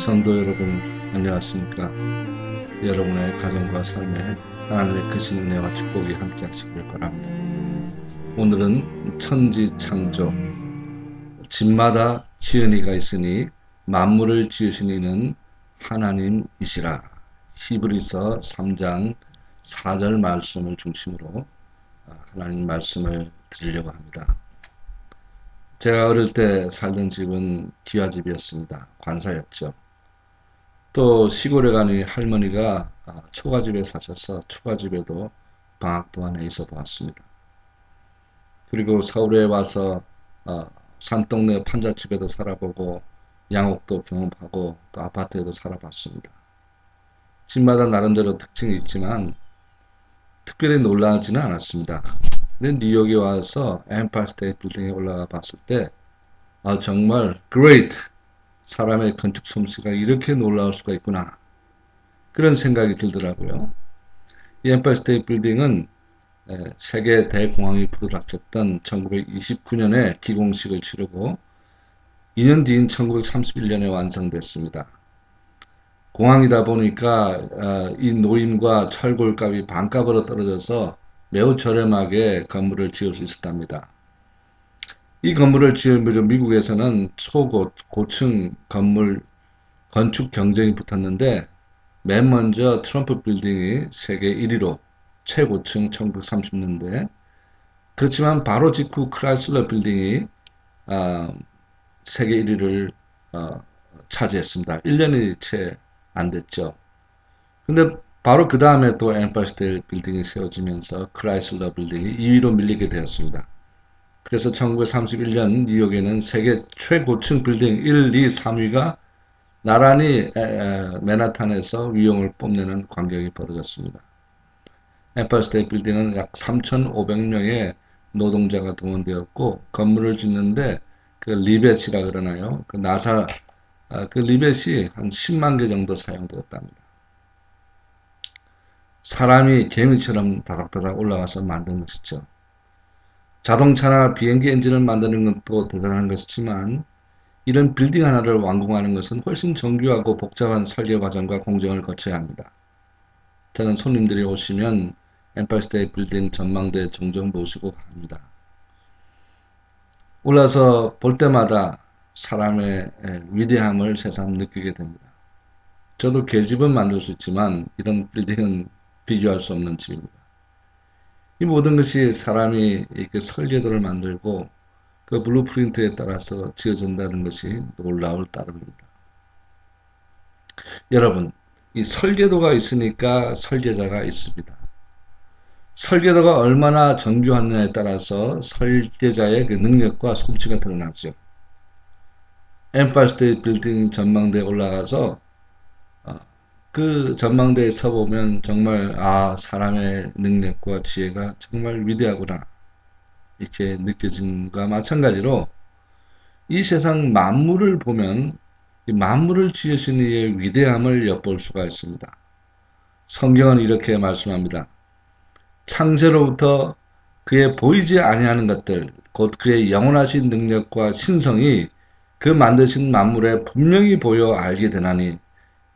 성도 여러분, 안녕하십니까? 여러분의 가정과 삶에 하나님의 크신 은혜와 축복이 함께 하시길 바랍니다. 오늘은 천지창조, 집마다 지은이가 있으니 만물을 지으신 이는 하나님이시라. 히브리서 3장 4절 말씀을 중심으로 하나님 말씀을 드리려고 합니다. 제가 어릴 때 살던 집은 기와집이었습니다. 관사였죠. 또 시골에 가니 할머니가 초가집에 사셔서 초가집에도 방학 동안에 있어 보았습니다. 그리고 서울에 와서 산동네 판잣집에도 살아보고 양옥도 경험하고 또 아파트에도 살아봤습니다. 집마다 나름대로 특징이 있지만 특별히 놀라지는 않았습니다. 근데 뉴욕에 와서 엠파이어 스테이트 빌딩에 올라가 봤을 때 정말 great! 사람의 건축 솜씨가 이렇게 놀라울 수가 있구나. 그런 생각이 들더라고요. 이 엠파이어 스테이트 빌딩은 세계 대공황이 부르닥쳤던 1929년에 기공식을 치르고 2년 뒤인 1931년에 완성됐습니다. 공항이다 보니까 이 노임과 철골 값이 반값으로 떨어져서 매우 저렴하게 건물을 지을 수 있었답니다. 이 건물을 지으려 미국에서는 초고층 건물 건축 경쟁이 붙었는데 맨 먼저 트럼프 빌딩이 세계 1위로 최고층 1930년대, 그렇지만 바로 직후 크라이슬러 빌딩이 세계 1위를 차지했습니다. 1년이 채 안 됐죠. 근데 바로 그 다음에 또 엠파이어 스테이트 빌딩이 세워지면서 크라이슬러 빌딩이 2위로 밀리게 되었습니다. 그래서 1931년 뉴욕에는 세계 최고층 빌딩 1, 2, 3위가 나란히 맨하탄에서 위용을 뽐내는 광경이 벌어졌습니다. 엠파이어 스테이트 빌딩은 약 3,500명의 노동자가 동원되었고 건물을 짓는데 그 리벳이라 그러나요? 그 나사 그 리벳이 한 10만 개 정도 사용되었답니다. 사람이 개미처럼 다닥다닥 올라가서 만든 것이죠. 자동차나 비행기 엔진을 만드는 것도 대단한 것이지만 이런 빌딩 하나를 완공하는 것은 훨씬 정교하고 복잡한 설계 과정과 공정을 거쳐야 합니다. 저는 손님들이 오시면 엠파이어 스테이트 빌딩 전망대에 종종 모시고 갑니다. 올라서 볼 때마다 사람의 위대함을 새삼 느끼게 됩니다. 저도 계집은 만들 수 있지만 이런 빌딩은 비교할 수 없는 집입니다. 이 모든 것이 사람이 이렇게 설계도를 만들고 그 블루프린트에 따라서 지어진다는 것이 놀라울 따름입니다. 여러분, 이 설계도가 있으니까 설계자가 있습니다. 설계도가 얼마나 정교하느냐에 따라서 설계자의 그 능력과 솜씨가 드러나죠. 엠파이어 스테이트 빌딩 전망대에 올라가서 그 전망대에 서보면 정말 사람의 능력과 지혜가 정말 위대하구나 이렇게 느껴진과 마찬가지로 이 세상 만물을 보면 이 만물을 지으신 이의 위대함을 엿볼 수가 있습니다. 성경은 이렇게 말씀합니다. 창세로부터 그의 보이지 아니하는 것들, 곧 그의 영원하신 능력과 신성이 그 만드신 만물에 분명히 보여 알게 되나니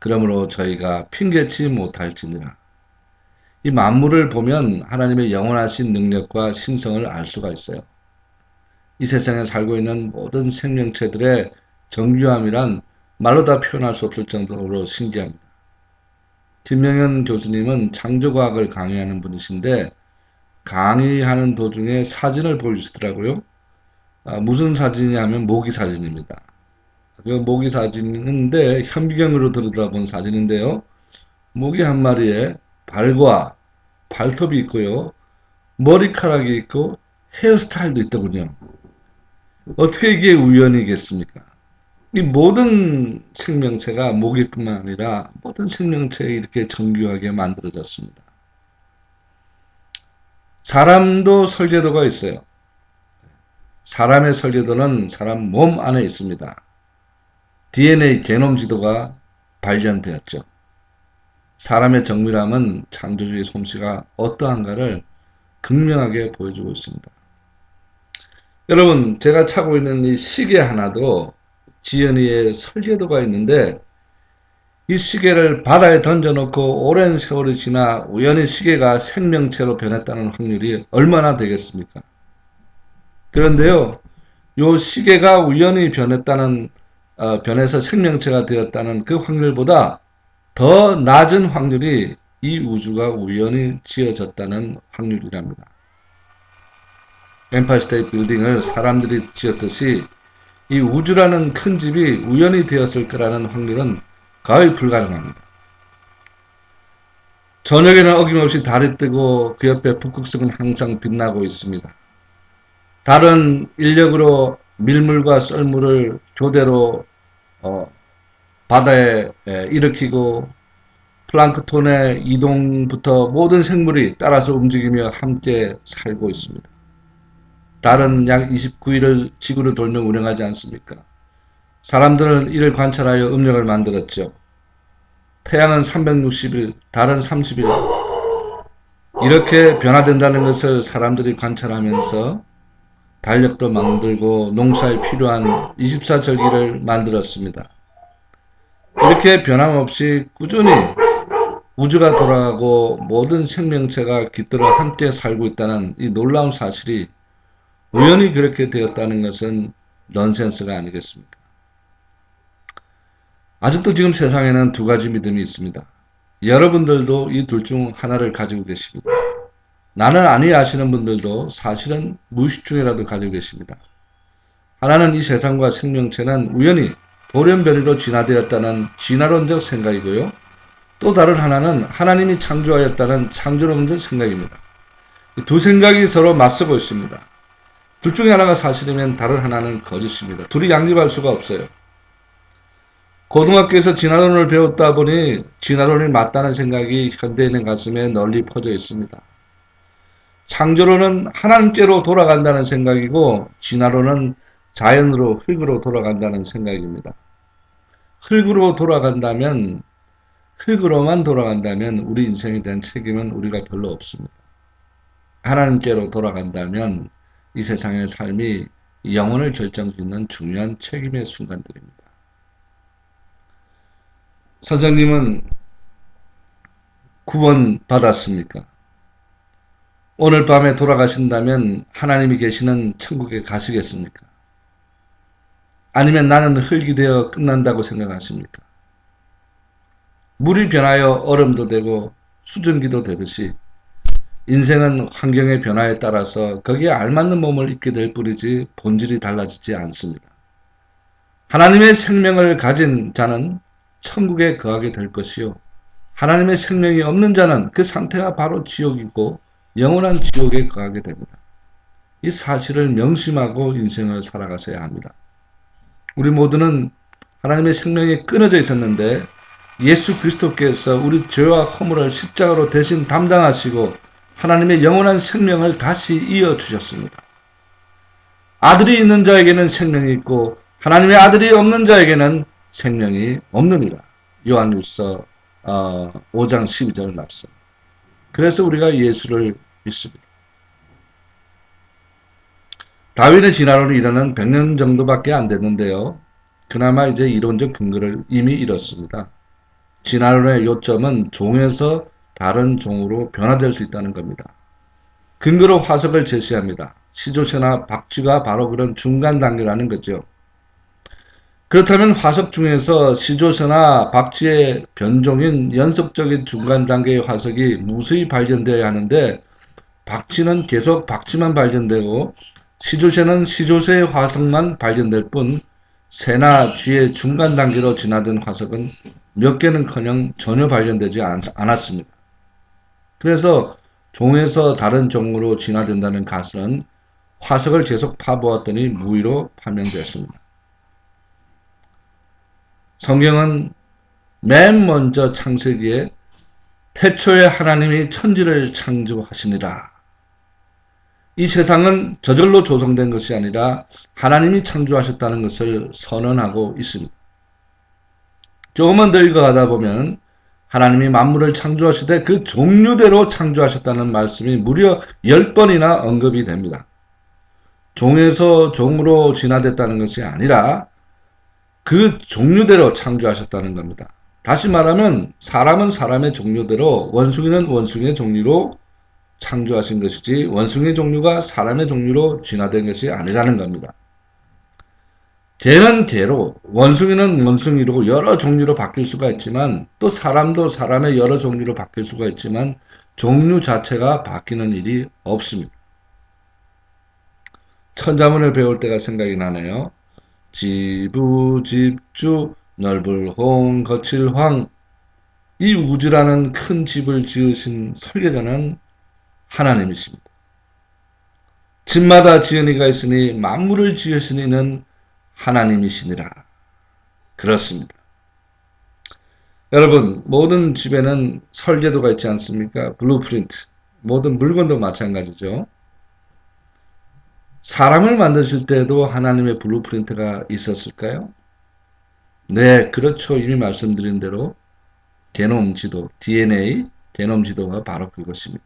그러므로 저희가 핑계치 못할지니라. 이 만물을 보면 하나님의 영원하신 능력과 신성을 알 수가 있어요. 이 세상에 살고 있는 모든 생명체들의 정교함이란 말로 다 표현할 수 없을 정도로 신기합니다. 김명현 교수님은 창조과학을 강의하는 분이신데 강의하는 도중에 사진을 보여주시더라고요. 무슨 사진이냐면 모기 사진입니다. 그 모기 사진인데 현미경으로 들여다본 사진인데요. 모기 한 마리에 발과 발톱이 있고요. 머리카락이 있고 헤어스타일도 있더군요. 어떻게 이게 우연이겠습니까? 이 모든 생명체가 모기뿐만 아니라 모든 생명체가 이렇게 정교하게 만들어졌습니다. 사람도 설계도가 있어요. 사람의 설계도는 사람 몸 안에 있습니다. DNA 게놈 지도가 발견되었죠. 사람의 정밀함은 창조주의 솜씨가 어떠한가를 극명하게 보여주고 있습니다. 여러분, 제가 차고 있는 이 시계 하나도 지연이의 설계도가 있는데 이 시계를 바다에 던져놓고 오랜 세월이 지나 우연히 시계가 생명체로 변했다는 확률이 얼마나 되겠습니까? 그런데요, 요 시계가 우연히 변해서 생명체가 되었다는 그 확률보다 더 낮은 확률이 이 우주가 우연히 지어졌다는 확률이랍니다. 엠파이어 스테이트 빌딩을 사람들이 지었듯이 이 우주라는 큰 집이 우연히 되었을 거라는 확률은 거의 불가능합니다. 저녁에는 어김없이 달이 뜨고 그 옆에 북극성은 항상 빛나고 있습니다. 달은 인력으로 밀물과 썰물을 교대로 바다에 일으키고 플랑크톤의 이동부터 모든 생물이 따라서 움직이며 함께 살고 있습니다. 달은 약 29일을 지구를 돌며 운행하지 않습니까? 사람들은 이를 관찰하여 음력을 만들었죠. 태양은 360일, 달은 30일. 이렇게 변화된다는 것을 사람들이 관찰하면서 달력도 만들고 농사에 필요한 24절기를 만들었습니다. 이렇게 변함없이 꾸준히 우주가 돌아가고 모든 생명체가 깃들어 함께 살고 있다는 이 놀라운 사실이 우연히 그렇게 되었다는 것은 넌센스가 아니겠습니까? 아직도 지금 세상에는 두 가지 믿음이 있습니다. 여러분들도 이 둘 중 하나를 가지고 계십니다. 나는 아니 하시는 분들도 사실은 무의식 중이라도 가지고 계십니다. 하나는 이 세상과 생명체는 우연히 돌연변이로 진화되었다는 진화론적 생각이고요. 또 다른 하나는 하나님이 창조하였다는 창조론적 생각입니다. 이 두 생각이 서로 맞서고 있습니다. 둘 중에 하나가 사실이면 다른 하나는 거짓입니다. 둘이 양립할 수가 없어요. 고등학교에서 진화론을 배웠다 보니 진화론이 맞다는 생각이 현대인의 가슴에 널리 퍼져 있습니다. 창조론은 하나님께로 돌아간다는 생각이고 진화론은 자연으로 흙으로 돌아간다는 생각입니다. 흙으로만 돌아간다면 우리 인생에 대한 책임은 우리가 별로 없습니다. 하나님께로 돌아간다면 이 세상의 삶이 영혼을 결정짓는 중요한 책임의 순간들입니다. 선생님은 구원 받았습니까? 오늘 밤에 돌아가신다면 하나님이 계시는 천국에 가시겠습니까? 아니면 나는 흙이 되어 끝난다고 생각하십니까? 물이 변하여 얼음도 되고 수증기도 되듯이 인생은 환경의 변화에 따라서 거기에 알맞는 몸을 입게 될 뿐이지 본질이 달라지지 않습니다. 하나님의 생명을 가진 자는 천국에 거하게 될 것이요. 하나님의 생명이 없는 자는 그 상태가 바로 지옥이고 영원한 지옥에 거하게 됩니다. 이 사실을 명심하고 인생을 살아가셔야 합니다. 우리 모두는 하나님의 생명이 끊어져 있었는데 예수 그리스도께서 우리 죄와 허물을 십자가로 대신 담당하시고 하나님의 영원한 생명을 다시 이어주셨습니다. 아들이 있는 자에게는 생명이 있고 하나님의 아들이 없는 자에게는 생명이 없느니라. 요한일서 5장 12절 말씀. 그래서 우리가 예수를 믿습니다. 다윈의 진화론이 일어난 100년 정도밖에 안 됐는데요. 그나마 이제 이론적 근거를 이미 잃었습니다. 진화론의 요점은 종에서 다른 종으로 변화될 수 있다는 겁니다. 근거로 화석을 제시합니다. 시조새나 박쥐가 바로 그런 중간 단계라는 거죠. 그렇다면 화석 중에서 시조새나 박쥐의 변종인 연속적인 중간 단계의 화석이 무수히 발견되어야 하는데 박쥐는 계속 박쥐만 발견되고 시조새는 시조새의 화석만 발견될 뿐 새나 쥐의 중간 단계로 진화된 화석은 몇 개는커녕 전혀 발견되지 않았습니다. 그래서 종에서 다른 종으로 진화된다는 가설은 화석을 계속 파보았더니 무의로 판명되었습니다. 성경은 맨 먼저 창세기에 태초에 하나님이 천지를 창조하시니라. 이 세상은 저절로 조성된 것이 아니라 하나님이 창조하셨다는 것을 선언하고 있습니다. 조금만 더 읽어가다 보면 하나님이 만물을 창조하시되 그 종류대로 창조하셨다는 말씀이 무려 10번이나 언급이 됩니다. 종에서 종으로 진화됐다는 것이 아니라 그 종류대로 창조하셨다는 겁니다. 다시 말하면 사람은 사람의 종류대로 원숭이는 원숭이의 종류로 창조하신 것이지 원숭이의 종류가 사람의 종류로 진화된 것이 아니라는 겁니다. 개는 개로, 원숭이는 원숭이로 여러 종류로 바뀔 수가 있지만 또 사람도 사람의 여러 종류로 바뀔 수가 있지만 종류 자체가 바뀌는 일이 없습니다. 천자문을 배울 때가 생각이 나네요. 지부집주 넓을 홍 거칠 황. 이 우주라는 큰 집을 지으신 설계자는 하나님이십니다. 집마다 지은이가 있으니 만물을 지으신 이는 하나님이시니라. 그렇습니다. 여러분, 모든 집에는 설계도가 있지 않습니까? 블루프린트. 모든 물건도 마찬가지죠. 사람을 만드실 때도 하나님의 블루프린트가 있었을까요? 네, 그렇죠. 이미 말씀드린 대로 게놈 지도, DNA, 게놈 지도가 바로 그것입니다.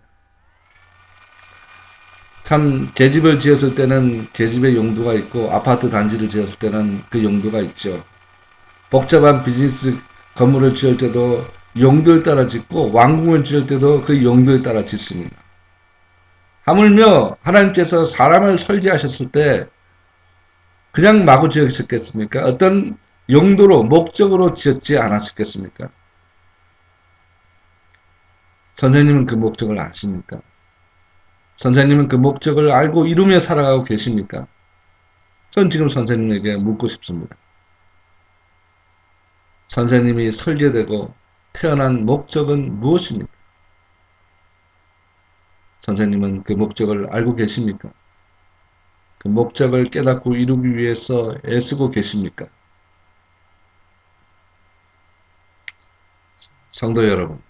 참 계집을 지었을 때는 계집의 용도가 있고 아파트 단지를 지었을 때는 그 용도가 있죠. 복잡한 비즈니스 건물을 지을 때도 용도에 따라 짓고 왕궁을 지을 때도 그 용도에 따라 짓습니다. 하물며 하나님께서 사람을 설계하셨을 때 그냥 마구 지으셨겠습니까? 어떤 용도로 목적으로 지었지 않았겠습니까? 선생님은 그 목적을 아십니까? 선생님은 그 목적을 알고 이루며 살아가고 계십니까? 전 지금 선생님에게 묻고 싶습니다. 선생님이 설계되고 태어난 목적은 무엇입니까? 선생님은 그 목적을 알고 계십니까? 그 목적을 깨닫고 이루기 위해서 애쓰고 계십니까? 성도 여러분,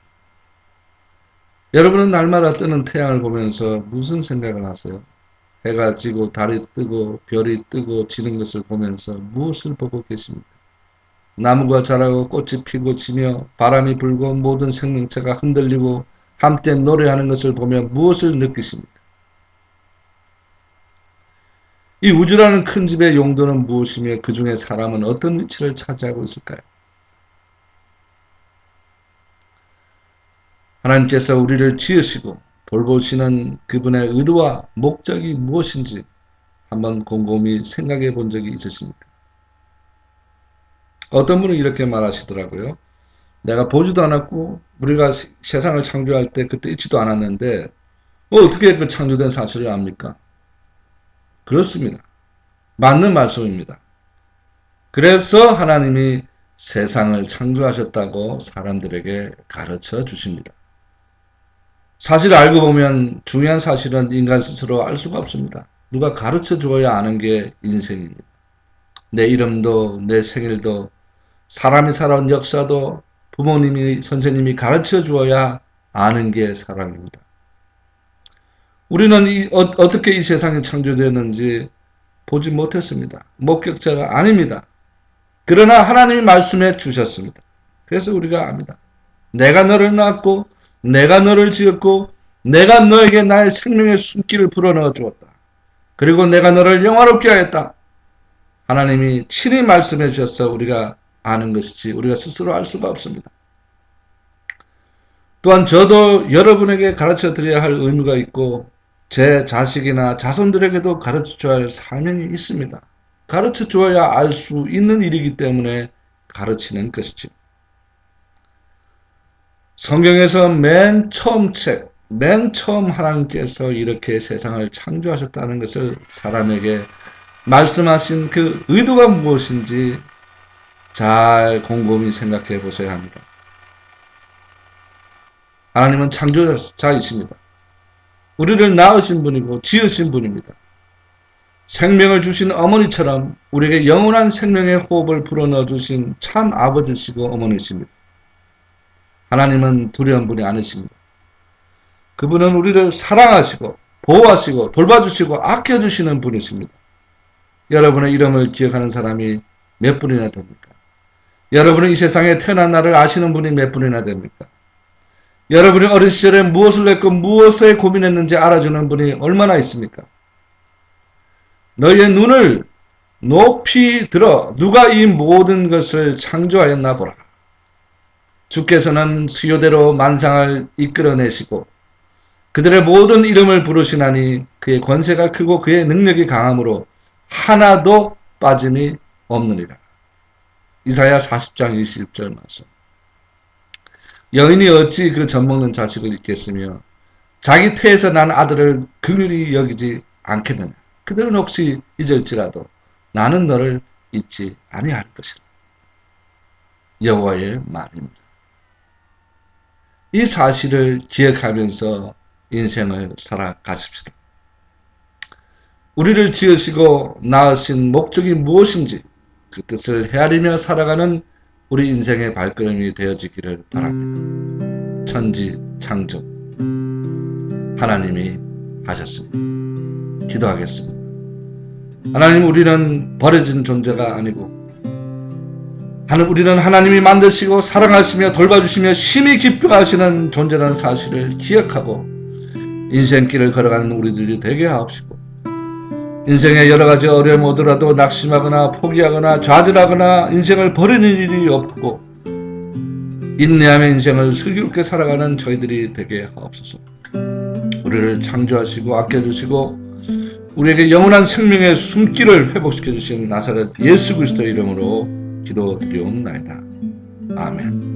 여러분은 날마다 뜨는 태양을 보면서 무슨 생각을 하세요? 해가 지고 달이 뜨고 별이 뜨고 지는 것을 보면서 무엇을 보고 계십니까? 나무가 자라고 꽃이 피고 지며 바람이 불고 모든 생명체가 흔들리고 함께 노래하는 것을 보며 무엇을 느끼십니까? 이 우주라는 큰 집의 용도는 무엇이며 그 중에 사람은 어떤 위치를 차지하고 있을까요? 하나님께서 우리를 지으시고 돌보시는 그분의 의도와 목적이 무엇인지 한번 곰곰이 생각해 본 적이 있으십니까? 어떤 분은 이렇게 말하시더라고요. 내가 보지도 않았고 우리가 세상을 창조할 때 그때 있지도 않았는데 어떻게 그 창조된 사실을 압니까? 그렇습니다. 맞는 말씀입니다. 그래서 하나님이 세상을 창조하셨다고 사람들에게 가르쳐 주십니다. 사실 알고 보면 중요한 사실은 인간 스스로 알 수가 없습니다. 누가 가르쳐 주어야 아는 게 인생입니다. 내 이름도 내 생일도 사람이 살아온 역사도 부모님이 선생님이 가르쳐 주어야 아는 게 사람입니다. 우리는 어떻게 이 세상이 창조되었는지 보지 못했습니다. 목격자가 아닙니다. 그러나 하나님이 말씀해 주셨습니다. 그래서 우리가 압니다. 내가 너를 낳았고 내가 너를 지었고 내가 너에게 나의 생명의 숨기를 불어넣어 주었다. 그리고 내가 너를 영화롭게 하였다. 하나님이 친히 말씀해 주셔서 우리가 아는 것이지 우리가 스스로 알 수가 없습니다. 또한 저도 여러분에게 가르쳐 드려야 할 의무가 있고 제 자식이나 자손들에게도 가르쳐 줘야 할 사명이 있습니다. 가르쳐 줘야 알 수 있는 일이기 때문에 가르치는 것이죠. 성경에서 맨 처음 하나님께서 이렇게 세상을 창조하셨다는 것을 사람에게 말씀하신 그 의도가 무엇인지 잘 곰곰이 생각해 보셔야 합니다. 하나님은 창조자이십니다. 우리를 낳으신 분이고 지으신 분입니다. 생명을 주신 어머니처럼 우리에게 영원한 생명의 호흡을 불어넣어 주신 참 아버지시고 어머니십니다. 하나님은 두려운 분이 아니십니다. 그분은 우리를 사랑하시고 보호하시고 돌봐주시고 아껴주시는 분이십니다. 여러분의 이름을 기억하는 사람이 몇 분이나 됩니까? 여러분이 이 세상에 태어난 날을 아시는 분이 몇 분이나 됩니까? 여러분이 어린 시절에 무엇을 했고 무엇에 고민했는지 알아주는 분이 얼마나 있습니까? 너희의 눈을 높이 들어 누가 이 모든 것을 창조하였나 보라. 주께서는 수요대로 만상을 이끌어내시고 그들의 모든 이름을 부르시나니 그의 권세가 크고 그의 능력이 강함으로 하나도 빠짐이 없느니라. 이사야 40장 20절 말씀. 여인이 어찌 그 젖먹는 자식을 잊겠으며 자기 태에서 난 아들을 긍휼히 여기지 않겠느냐. 그들은 혹시 잊을지라도 나는 너를 잊지 아니할 것이라. 여호와의 말입니다. 이 사실을 기억하면서 인생을 살아가십시다. 우리를 지으시고 낳으신 목적이 무엇인지 그 뜻을 헤아리며 살아가는 우리 인생의 발걸음이 되어지기를 바랍니다. 천지 창조 하나님이 하셨습니다. 기도하겠습니다. 하나님, 우리는 버려진 존재가 아니고 우리는 하나님이 만드시고 사랑하시며 돌봐주시며 심히 기뻐하시는 존재라는 사실을 기억하고 인생길을 걸어가는 우리들이 되게 하옵시고 인생에 여러가지 어려움이 오더라도 낙심하거나 포기하거나 좌절하거나 인생을 버리는 일이 없고 인내하며 인생을 슬기롭게 살아가는 저희들이 되게 하옵소서. 우리를 창조하시고 아껴주시고 우리에게 영원한 생명의 숨길을 회복시켜 주신 나사렛 예수 그리스도의 이름으로 기도드리옵나이다. 아멘.